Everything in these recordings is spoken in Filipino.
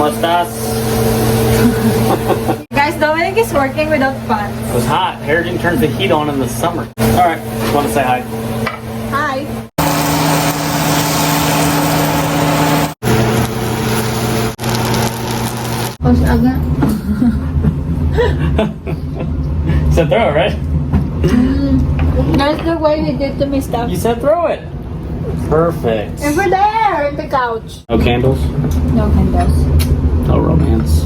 estás? Guys, Dominic is working without pants. It was hot. Harrigan turns the heat on in the summer. Alright, want to say hi? Hi. Pause aga. Said throw it, right? That's the way he did to me stuff. You said throw it. Perfect. Over there, in the couch. No candles? No candles. No romance.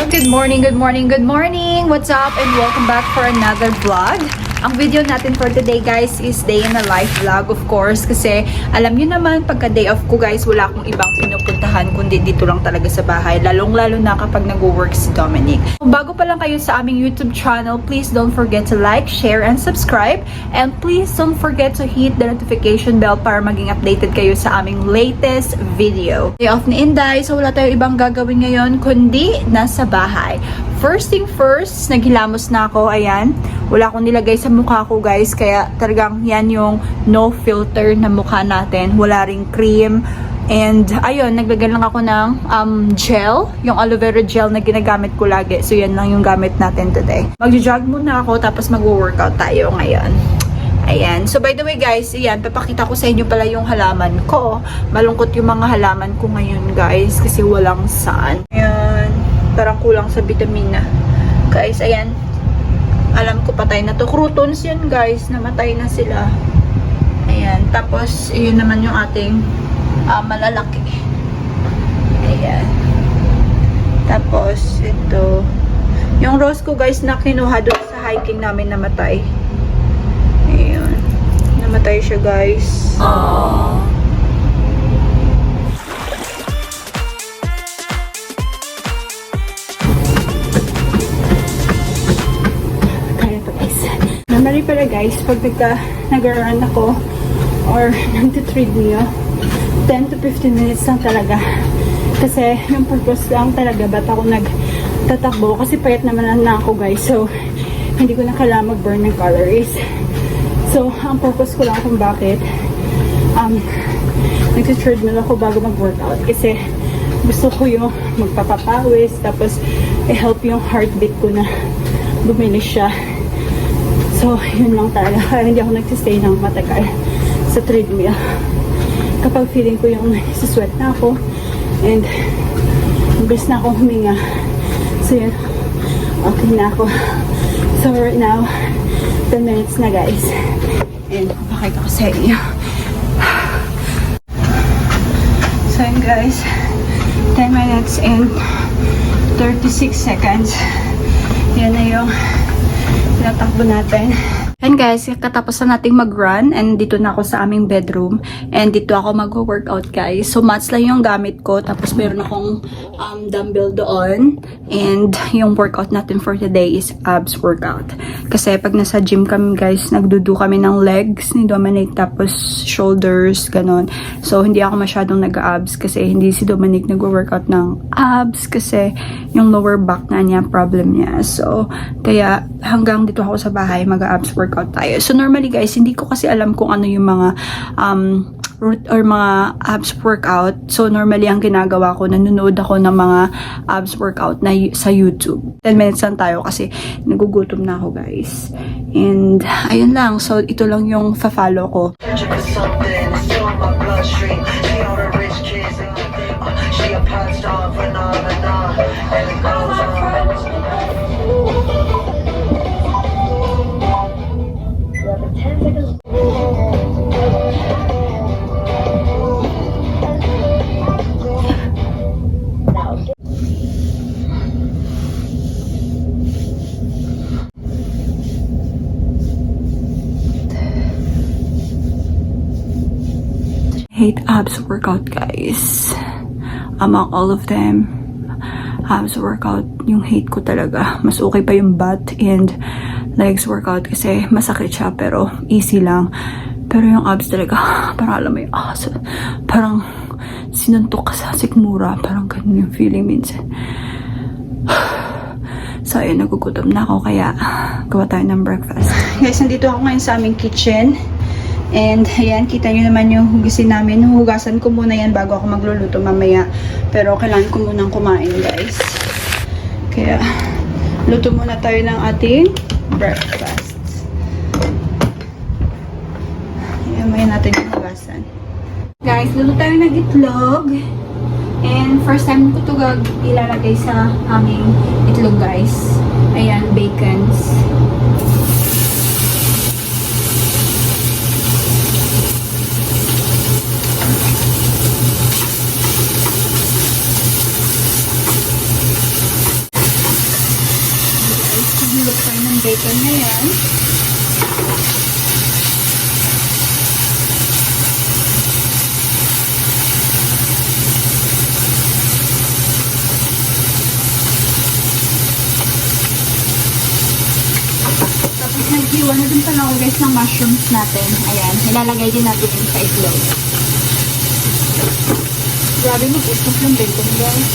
Good morning, good morning, good morning! What's up and welcome back for another vlog. Ang video natin for today guys is day in a life vlog of course kasi alam nyo naman pagka day off ko guys wala akong ibang pinupuntahan kundi dito lang talaga sa bahay lalong lalo na kapag nag-work si Dominic. Kung bago pa lang kayo sa aming YouTube channel, please don't forget to like, share, and subscribe, and please don't forget to hit the notification bell para maging updated kayo sa aming latest video. Day off ni Inday, so wala tayong ibang gagawin ngayon kundi nasa bahay. First thing first, naghilamos na ako, ayan. Wala akong nilagay sa mukha ko guys, kaya talagang yan yung no filter na mukha natin. Wala ring cream. And ayun, naglagay lang ako ng gel, yung aloe vera gel na ginagamit ko lagi. So yan lang yung gamit natin today. Mag-jog muna ako tapos mag-workout tayo ngayon. Ayan. So by the way guys, ayan, papakita ko sa inyo pala yung halaman ko. Malungkot yung mga halaman ko ngayon guys kasi walang sun. Ayan. Parang kulang sa vitamina. Guys, ayan. Alam ko patay na to. Croutons yun guys. Namatay na sila. Ayan. Tapos, yun naman yung ating malalaki. Ayan. Tapos, ito. Yung rose ko guys na kinuha doon sa hiking namin namatay. Ayan. Namatay siya guys. Aww. Normally pala guys, pag nag-run ako or nag-treadmill, 10 to 15 minutes lang talaga. Kasi yung purpose lang talaga ba't ako nagtatakbo. Kasi payat naman na ako guys. So, hindi ko na kailangan mag-burn ng calories. So, ang purpose ko lang kung bakit nag-treadmill ako bago mag-workout. Kasi gusto ko yung magpapapawis. Tapos, i-help yung heartbeat ko na bumilis siya. So, yun lang talaga. Kaya hindi ako nagsistay ng matagal sa treadmill. Kapag feeling ko yung sweat na ako and gusto na akong huminga. So, yun. Okay na ako. So, right now, 10 minutes na guys. And, papakita ko sa inyo. So, yun guys. 10 minutes and 36 seconds. Yan na yung tinatakbo natin. And guys, katapos na nating mag-run and dito na ako sa aming bedroom and dito ako mag-workout guys. So mats lang yung gamit ko tapos meron akong dumbbell doon and yung workout natin for today is abs workout. Kasi pag nasa gym kami guys, nagdudo kami ng legs ni Dominic tapos shoulders, ganon. So hindi ako masyadong nag-abs kasi hindi si Dominic nag-workout ng abs kasi yung lower back na niya, problem niya. So kaya hanggang dito ako sa bahay mag-abs workout tayo. So normally guys, hindi ko kasi alam kung ano yung mga or mga abs workout. So normally ang ginagawa ko, nanonood ako ng mga abs workout na sa YouTube. 10 minutes lang tayo kasi nagugutom na ako guys. And ayun lang. So ito lang yung fa-follow ko. Hate abs workout guys. Among all of them, abs workout yung hate ko talaga. Mas okay pa yung butt and legs workout kasi masakit siya pero easy lang. Pero yung abs talaga, parang alam mo yung parang sinuntok ka sa sikmura. Parang ganun yung feeling minsan. So So, ayun, nagugutom na ako kaya gawa tayo ng breakfast. Guys, nandito ako ngayon sa aming kitchen. And, ayan, kita nyo naman yung hugasin namin. Hugasan ko muna yan bago ako magluluto mamaya. Pero, kailangan ko munang kumain, guys. Kaya, luto muna tayo ng ating breakfast. Ayan, maya natin yung hugasan. Guys, luto tayo ng itlog. And first time ko ito ilalagay sa aming itlog, guys. Ayan, bacons. Guys, nagulog tayo ng bacon na yan. Naghiwa na din pala ako, guys, ng mushrooms natin. Ayan, nilalagay din natin yung sa itlog. Grabe, mag-istok yung bacon, guys.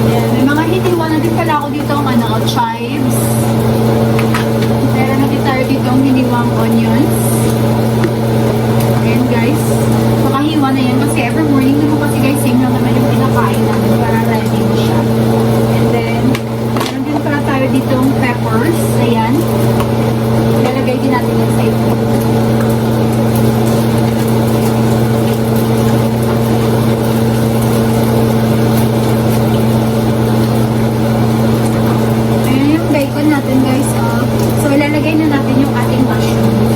Ayan, may mga hiniwa na din pala ako dito ang chives. Meron na din tayo dito ang hiniwang onions. Ayan, guys, makahiwa na yan kasi every morning naman kasi, guys, same lang naman yung pinakain namin para ready na siya. And then, meron din pala tayo ditong peppers. Ayan, ilalagay din natin yung sa ito. Ayan yung bacon natin, guys. So, ilalagay na natin yung ating mushrooms.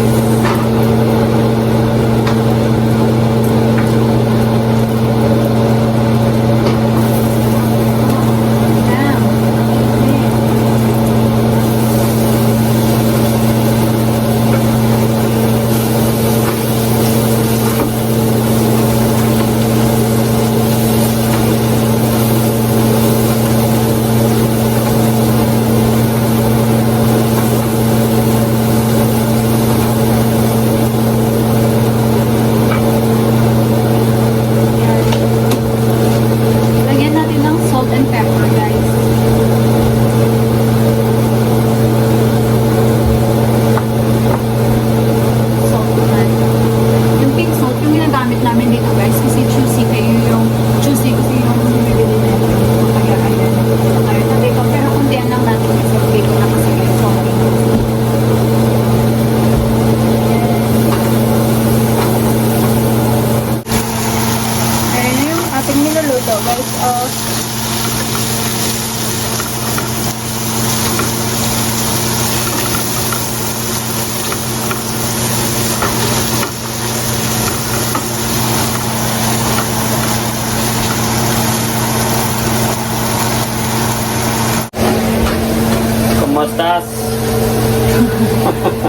Estás?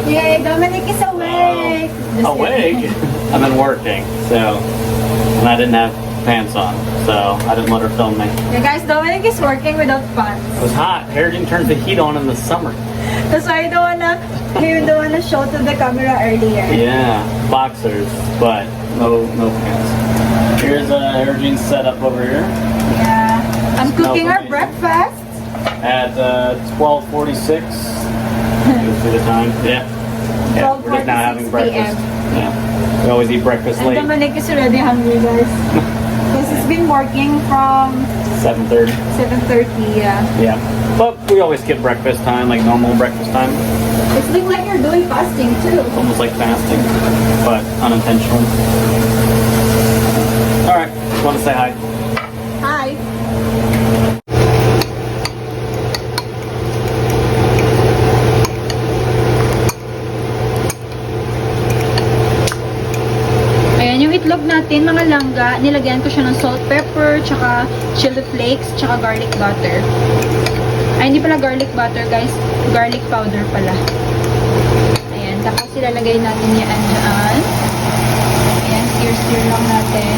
Yay, Dominic is awake! Awake? I've been working, so, and I didn't have pants on, so I didn't let her film me. Yeah, guys, Dominic is working without pants. It was hot. Harrigan turns the heat on in the summer. That's why you don't wanna show to the camera earlier. Yeah, boxers, but no pants. Here's Harrigan's setup over here. Yeah, I'm cooking our breakfast. At 12:46. You see the time? Yeah. Yeah, we're just now having 12:46 breakfast. PM. Yeah. We always eat breakfast And late. Dominic is already hungry, guys. Because he's been working from 7:30. 7:30, yeah. Yeah. But we always skip breakfast time, like normal breakfast time. It's been like you're doing fasting too. It's almost like fasting, but unintentional. Alright, want to say hi? Hi. Ayan yung itlog natin, mga langga. Nilagyan ko siya ng salt, pepper, tsaka chili flakes, tsaka garlic butter. Ay, hindi pala garlic butter, guys. Garlic powder pala. Ayan. Tapos ilalagay natin yan dyan. Ayan. Stir lang natin.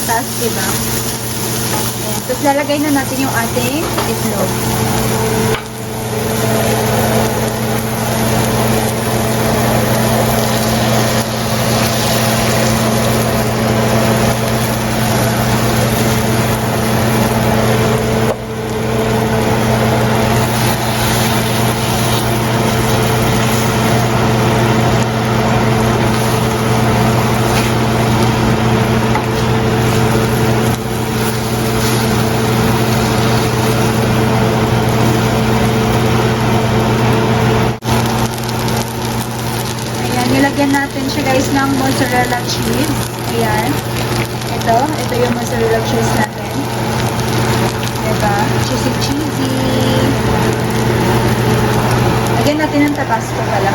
prutas, diba? Ayan. Tapos lalagay na natin yung ating itlog. Ayan, nilagyan natin siya guys ng mozzarella cheese. Ayan. Ito yung mozzarella cheese natin. Diba? Cheesy. Lagyan natin ng tabasco pala.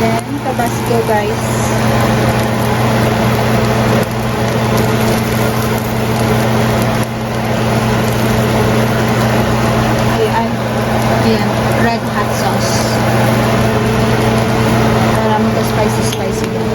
Ayan, tabasco guys. Ayan, red hot sauce. Para magka-spicy din.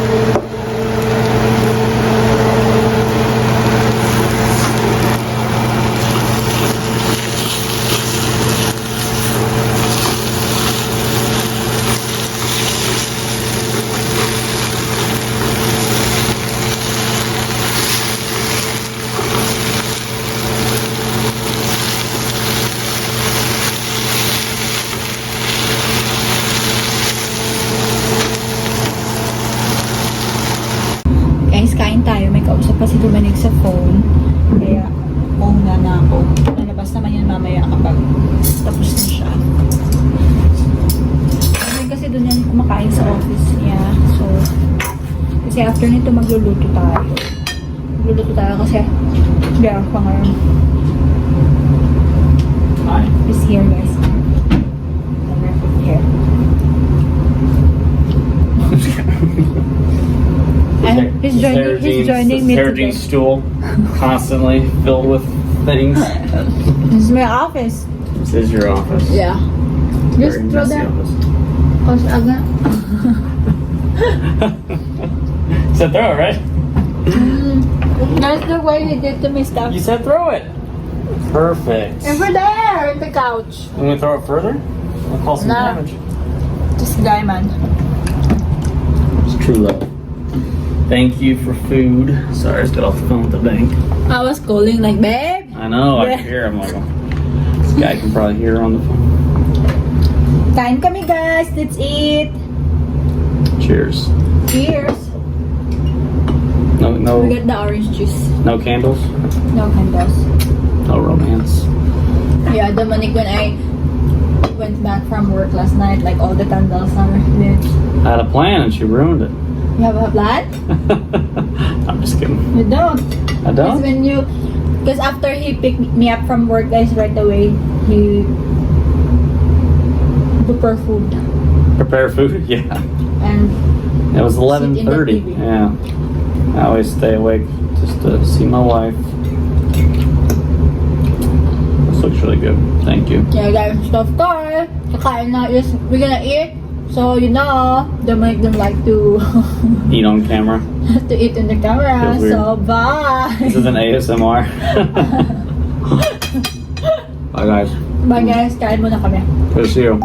Guys, kain tayo. May kausap pa si Dominic sa phone. Kaya, na ako. Lalabas naman yun mamaya kapag tapos na siya. Kasi doon yan kumakain sa office niya. So, kasi after nito magluluto tayo. Kasi, yeah, pangalan. Hi. He's here, guys. Here. He's joining me Sarah today. Jean's stool, constantly filled with things. This is my office. This is your office. Yeah. Just Very throw messy that. office. Cause aga. Said throw it, right? That's the way he did to me stuff. You said throw it. Perfect. Over there in the couch. I'm gonna throw it further. I'll call some Nah. damage. This guy, man. It's true love. Thank you for food. Sorry, I just got off the phone with the bank. I was calling like, babe. I know, I Yeah. can hear him. Like, this guy can probably hear her on the phone. Kain kami, guys. Let's eat. Cheers. Cheers. No, We got the orange juice. no candles. No candles. No romance. Yeah, Dominic, when I went back from work last night, like all the candles are lit. I had a plan and she ruined it. You have a plan? I'm just kidding. You don't. I Because don't. because after he picked me up from work, guys, right away, he prepare food. Prepare food. Yeah. And It was Sit in the 11:30. TV. Yeah. I always stay awake just to see my wife. This looks really good. Thank you. yeah, guys, so of course, kakain na is, we're gonna eat. So, you know, Dominic don't like to Eat on camera. to eat in the camera. Feels weird. So, bye. This is an ASMR. Bye guys. Bye, guys. Kain muna kami. Good to see you.